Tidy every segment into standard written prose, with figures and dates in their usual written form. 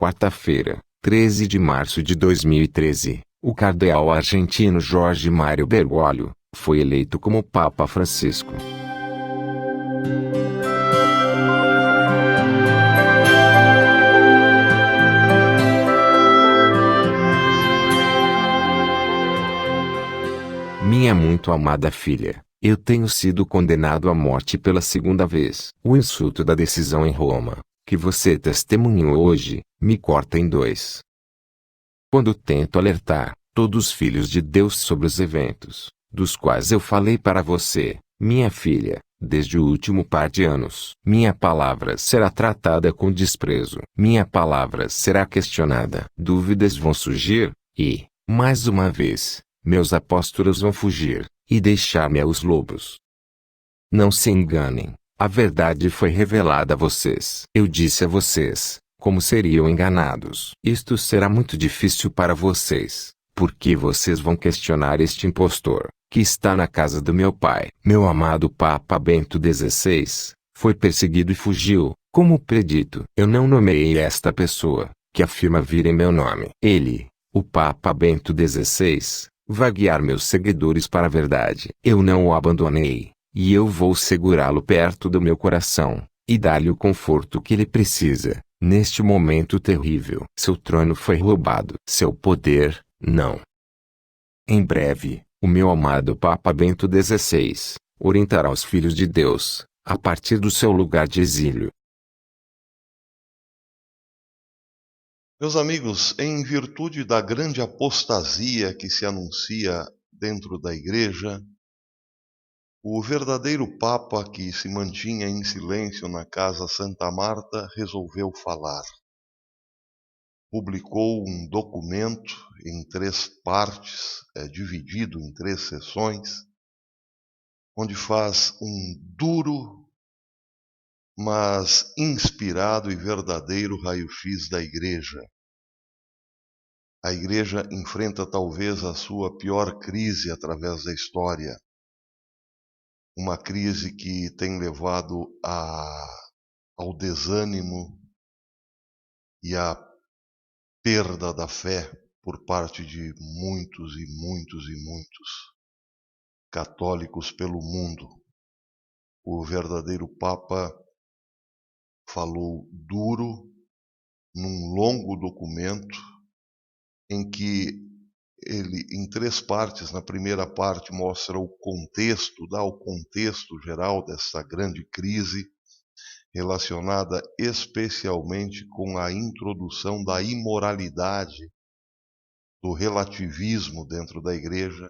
Quarta-feira, 13 de março de 2013, o cardeal argentino Jorge Mário Bergoglio foi eleito como Papa Francisco. Minha muito amada filha, eu tenho sido condenado à morte pela segunda vez. O insulto da decisão em Roma, que você testemunhou hoje, me corta em dois. Quando tento alertar todos os filhos de Deus sobre os eventos, dos quais eu falei para você, minha filha, desde o último par de anos, minha palavra será tratada com desprezo. Minha palavra será questionada. Dúvidas vão surgir, e, mais uma vez, meus apóstolos vão fugir, e deixar-me aos lobos. Não se enganem, a verdade foi revelada a vocês. Eu disse a vocês como seriam enganados. Isto será muito difícil para vocês, porque vocês vão questionar este impostor, que está na casa do meu pai. Meu amado Papa Bento XVI foi perseguido e fugiu, como predito. Eu não nomeei esta pessoa, que afirma vir em meu nome. Ele, o Papa Bento XVI, vai guiar meus seguidores para a verdade. Eu não o abandonei, e eu vou segurá-lo perto do meu coração, e dar-lhe o conforto que ele precisa, neste momento terrível. Seu trono foi roubado. Seu poder, não. Em breve, o meu amado Papa Bento XVI orientará os filhos de Deus, a partir do seu lugar de exílio. Meus amigos, em virtude da grande apostasia que se anuncia dentro da Igreja, o verdadeiro Papa que se mantinha em silêncio na Casa Santa Marta resolveu falar. Publicou um documento em 3 partes, dividido em 3 seções, onde faz um duro, mas inspirado e verdadeiro raio-x da Igreja. A Igreja enfrenta talvez a sua pior crise através da história. Uma crise que tem levado ao desânimo e à perda da fé por parte de muitos e muitos e muitos católicos pelo mundo. O verdadeiro Papa falou duro num longo documento em que ele, em 3 partes, na primeira parte mostra o contexto, dá o contexto geral dessa grande crise, relacionada especialmente com a introdução da imoralidade, do relativismo dentro da Igreja,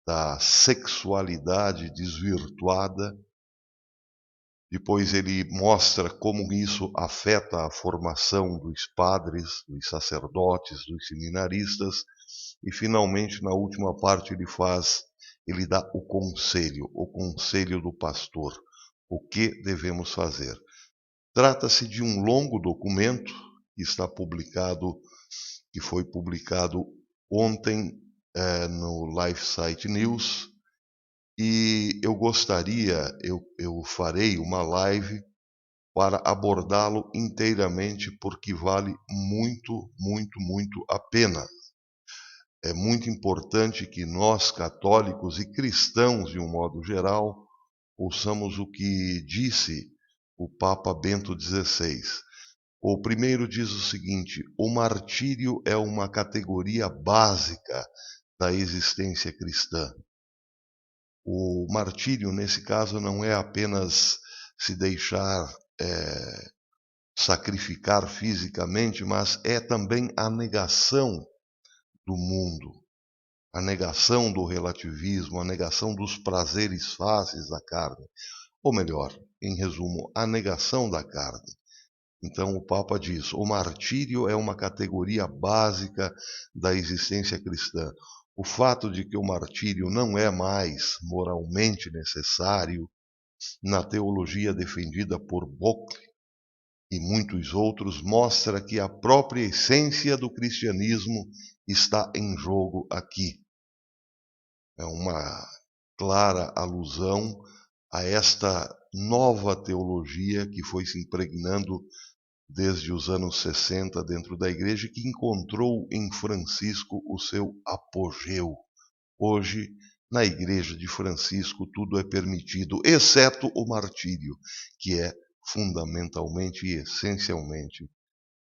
da sexualidade desvirtuada. Depois ele mostra como isso afeta a formação dos padres, dos sacerdotes, dos seminaristas, e finalmente na última parte ele dá o conselho do pastor, o que devemos fazer. Trata-se de um longo documento que foi publicado ontem no LifeSite News, e eu farei uma live para abordá-lo inteiramente, porque vale muito, muito, muito a pena. É muito importante que nós, católicos e cristãos de um modo geral, ouçamos o que disse o Papa Bento XVI. O primeiro diz o seguinte: o martírio é uma categoria básica da existência cristã. O martírio, nesse caso, não é apenas se deixar sacrificar fisicamente, mas é também a negação do mundo, a negação do relativismo, a negação dos prazeres fáceis da carne. Ou melhor, em resumo, a negação da carne. Então o Papa diz: o martírio é uma categoria básica da existência cristã. O fato de que o martírio não é mais moralmente necessário, na teologia defendida por Bockle e muitos outros, mostra que a própria essência do cristianismo está em jogo aqui. É uma clara alusão a esta nova teologia que foi se impregnando desde os anos 60 dentro da igreja, que encontrou em Francisco o seu apogeu. Hoje, na igreja de Francisco, tudo é permitido, exceto o martírio, que é fundamentalmente e essencialmente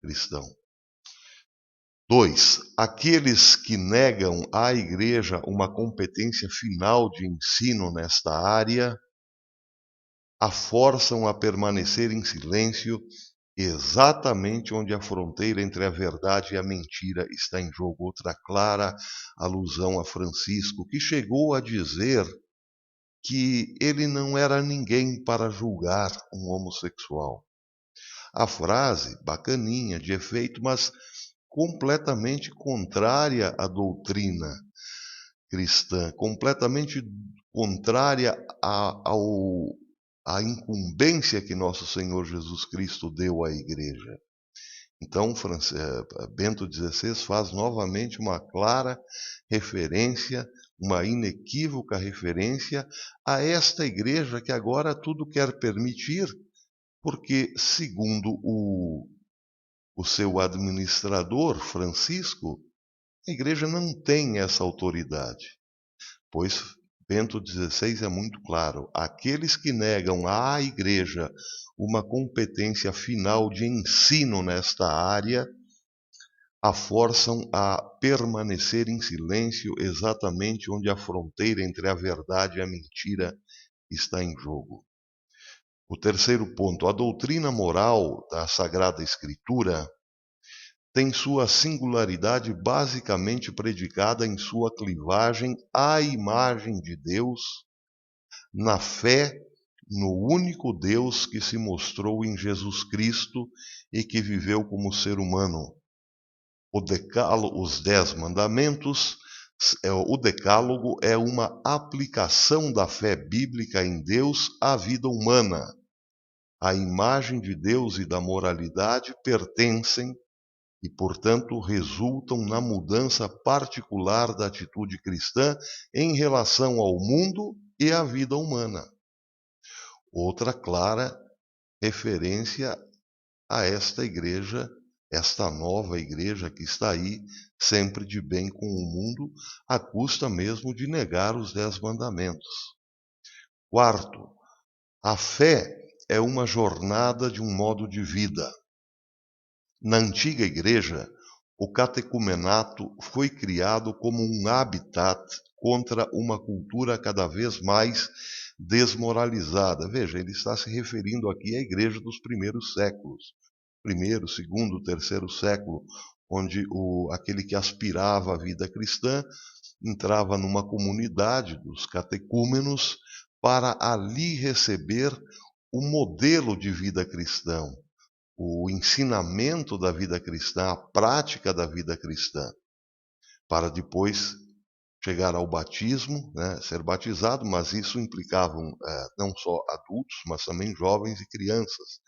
cristão. 2. Aqueles que negam à igreja uma competência final de ensino nesta área, a forçam a permanecer em silêncio exatamente onde a fronteira entre a verdade e a mentira está em jogo. Outra clara alusão a Francisco, que chegou a dizer que ele não era ninguém para julgar um homossexual. A frase, bacaninha, de efeito, mas completamente contrária à doutrina cristã, completamente contrária à incumbência que nosso Senhor Jesus Cristo deu à igreja. Então, Bento XVI faz novamente uma clara referência, uma inequívoca referência a esta igreja que agora tudo quer permitir, porque, segundo o seu administrador, Francisco, a igreja não tem essa autoridade, pois Bento XVI é muito claro: aqueles que negam à igreja uma competência final de ensino nesta área, a forçam a permanecer em silêncio exatamente onde a fronteira entre a verdade e a mentira está em jogo. O terceiro ponto, a doutrina moral da Sagrada Escritura tem sua singularidade basicamente predicada em sua clivagem à imagem de Deus, na fé no único Deus que se mostrou em Jesus Cristo e que viveu como ser humano. Os 10 mandamentos, o decálogo é uma aplicação da fé bíblica em Deus à vida humana. A imagem de Deus e da moralidade pertencem e, portanto, resultam na mudança particular da atitude cristã em relação ao mundo e à vida humana. Outra clara referência a esta igreja, esta nova igreja que está aí, sempre de bem com o mundo, à custa mesmo de negar os 10 mandamentos. Quarto, a fé é uma jornada de um modo de vida. Na antiga igreja, o catecumenato foi criado como um habitat contra uma cultura cada vez mais desmoralizada. Veja, ele está se referindo aqui à igreja dos primeiros séculos. Primeiro, segundo, terceiro século, onde aquele que aspirava à vida cristã entrava numa comunidade dos catecúmenos para ali receber o modelo de vida cristão, o ensinamento da vida cristã, a prática da vida cristã, para depois chegar ao batismo, ser batizado, mas isso implicava não só adultos, mas também jovens e crianças.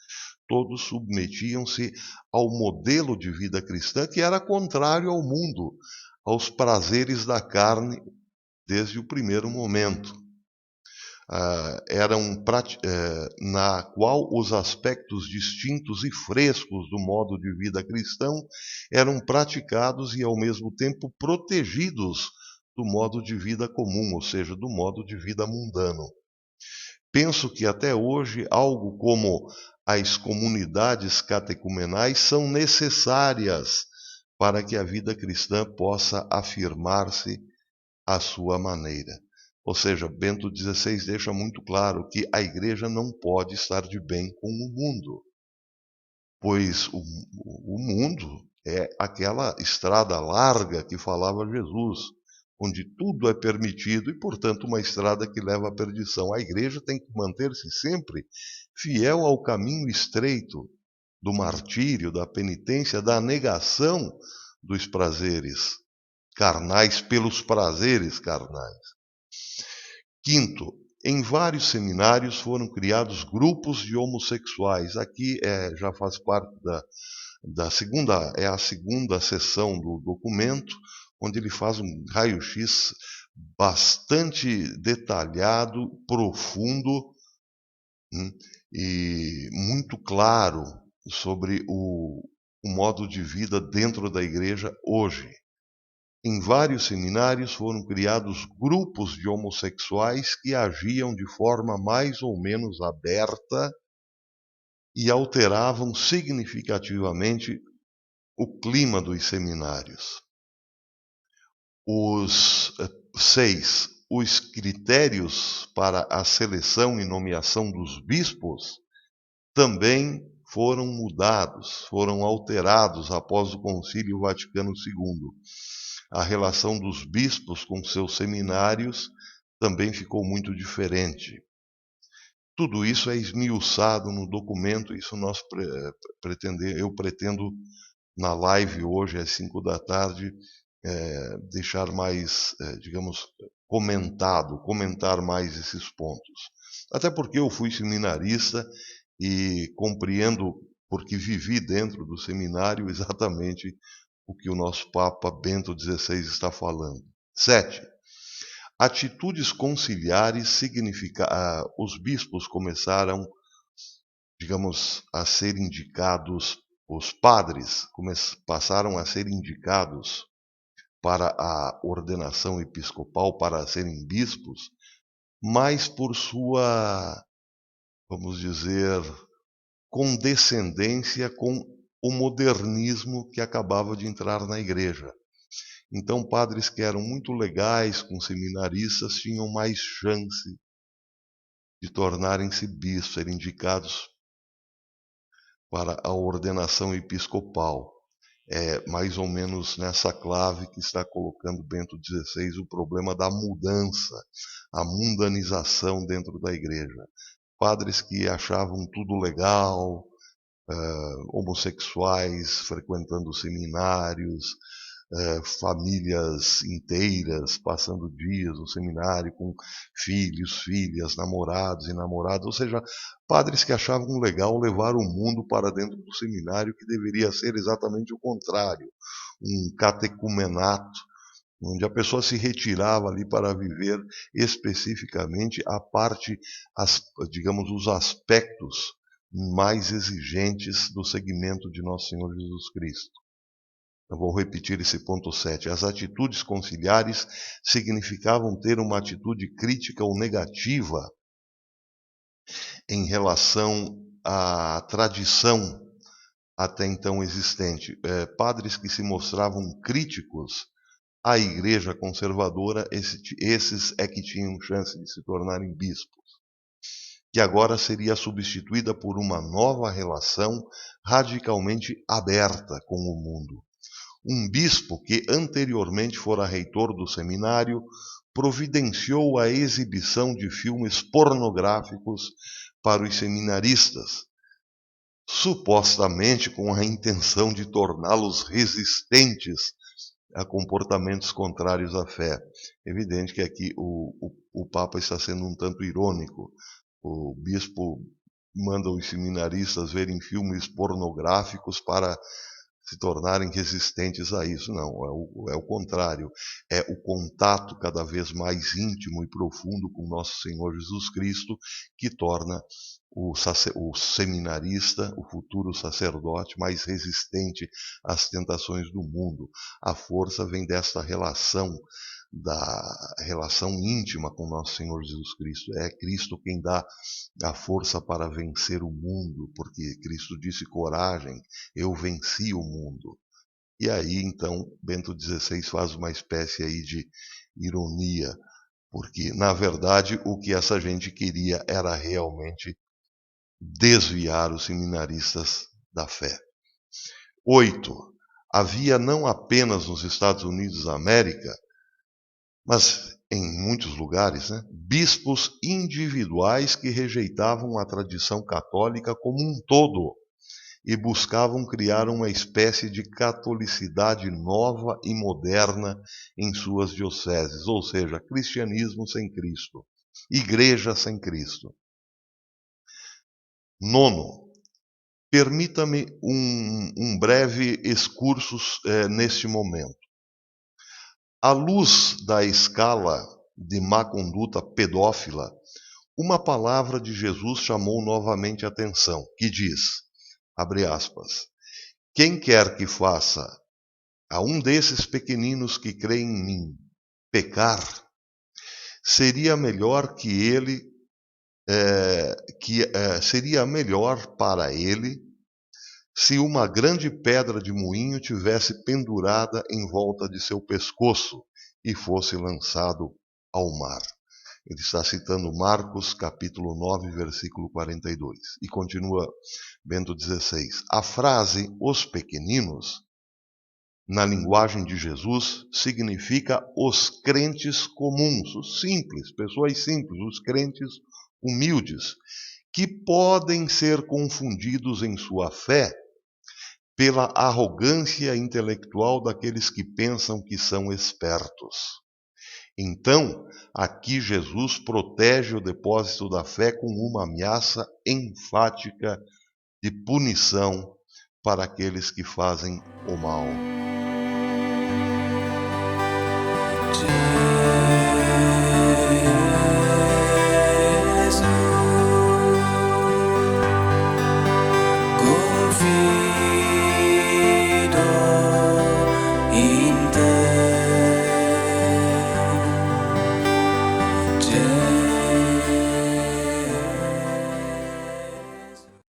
Todos submetiam-se ao modelo de vida cristã que era contrário ao mundo, aos prazeres da carne desde o primeiro momento. Na qual os aspectos distintos e frescos do modo de vida cristão eram praticados e ao mesmo tempo protegidos do modo de vida comum, ou seja, do modo de vida mundano. Penso que até hoje algo como as comunidades catecumenais são necessárias para que a vida cristã possa afirmar-se à sua maneira. Ou seja, Bento XVI deixa muito claro que a igreja não pode estar de bem com o mundo, pois o mundo é aquela estrada larga que falava Jesus, onde tudo é permitido e, portanto, uma estrada que leva à perdição. A igreja tem que manter-se sempre fiel ao caminho estreito do martírio, da penitência, da negação dos prazeres carnais pelos prazeres carnais. Quinto, em vários seminários foram criados grupos de homossexuais. Aqui já faz parte da segunda, a segunda sessão do documento, onde ele faz um raio-x bastante detalhado, profundo e muito claro sobre o modo de vida dentro da igreja hoje. Em vários seminários foram criados grupos de homossexuais que agiam de forma mais ou menos aberta e alteravam significativamente o clima dos seminários. Os critérios para a seleção e nomeação dos bispos também foram mudados, foram alterados após o Concílio Vaticano II. A relação dos bispos com seus seminários também ficou muito diferente. Tudo isso é esmiuçado no documento, isso eu pretendo na live hoje às 5 da tarde deixar mais, comentar mais esses pontos. Até porque eu fui seminarista e compreendo, porque vivi dentro do seminário, exatamente o que o nosso Papa Bento XVI está falando. 7. Atitudes conciliares significa, os bispos começaram, a ser indicados, os padres passaram a ser indicados para a ordenação episcopal, para serem bispos, mas por sua, vamos dizer, condescendência com o modernismo que acabava de entrar na igreja. Então, padres que eram muito legais com seminaristas tinham mais chance de tornarem-se bispos, serem indicados para a ordenação episcopal. É mais ou menos nessa clave que está colocando Bento XVI o problema da mudança, a mundanização dentro da igreja. Padres que achavam tudo legal, homossexuais frequentando seminários, famílias inteiras passando dias no seminário com filhos, filhas, namorados e namoradas, ou seja, padres que achavam legal levar o mundo para dentro do seminário, que deveria ser exatamente o contrário, um catecumenato, onde a pessoa se retirava ali para viver especificamente a parte, os aspectos mais exigentes do segmento de Nosso Senhor Jesus Cristo. Eu vou repetir esse ponto 7. As atitudes conciliares significavam ter uma atitude crítica ou negativa em relação à tradição até então existente. Padres que se mostravam críticos à igreja conservadora, esses é que tinham chance de se tornarem bispos, que agora seria substituída por uma nova relação radicalmente aberta com o mundo. Um bispo que anteriormente fora reitor do seminário providenciou a exibição de filmes pornográficos para os seminaristas, supostamente com a intenção de torná-los resistentes a comportamentos contrários à fé. Evidente que aqui o Papa está sendo um tanto irônico. O bispo manda os seminaristas verem filmes pornográficos para se tornarem resistentes a isso. Não, é o contrário. É o contato cada vez mais íntimo e profundo com Nosso Senhor Jesus Cristo que torna o seminarista, o futuro sacerdote, mais resistente às tentações do mundo. A força vem desta relação, da relação íntima com Nosso Senhor Jesus Cristo. É Cristo quem dá a força para vencer o mundo, porque Cristo disse: coragem, eu venci o mundo. E aí, então, Bento XVI faz uma espécie aí de ironia, porque, na verdade, o que essa gente queria era realmente desviar os seminaristas da fé. 8. Havia não apenas nos Estados Unidos da América, mas em muitos lugares, bispos individuais que rejeitavam a tradição católica como um todo e buscavam criar uma espécie de catolicidade nova e moderna em suas dioceses, ou seja, cristianismo sem Cristo, igreja sem Cristo. 9. Permita-me um breve excursus neste momento. À luz da escala de má conduta pedófila, uma palavra de Jesus chamou novamente a atenção, que diz: abre aspas, quem quer que faça a um desses pequeninos que creem em mim pecar, seria melhor seria melhor para ele se uma grande pedra de moinho tivesse pendurada em volta de seu pescoço e fosse lançado ao mar. Ele está citando Marcos, capítulo 9, versículo 42. E continua, Bento 16. A frase, os pequeninos, na linguagem de Jesus, significa os crentes comuns, os simples, pessoas simples, os crentes humildes, que podem ser confundidos em sua fé pela arrogância intelectual daqueles que pensam que são espertos. Então, aqui Jesus protege o depósito da fé com uma ameaça enfática de punição para aqueles que fazem o mal.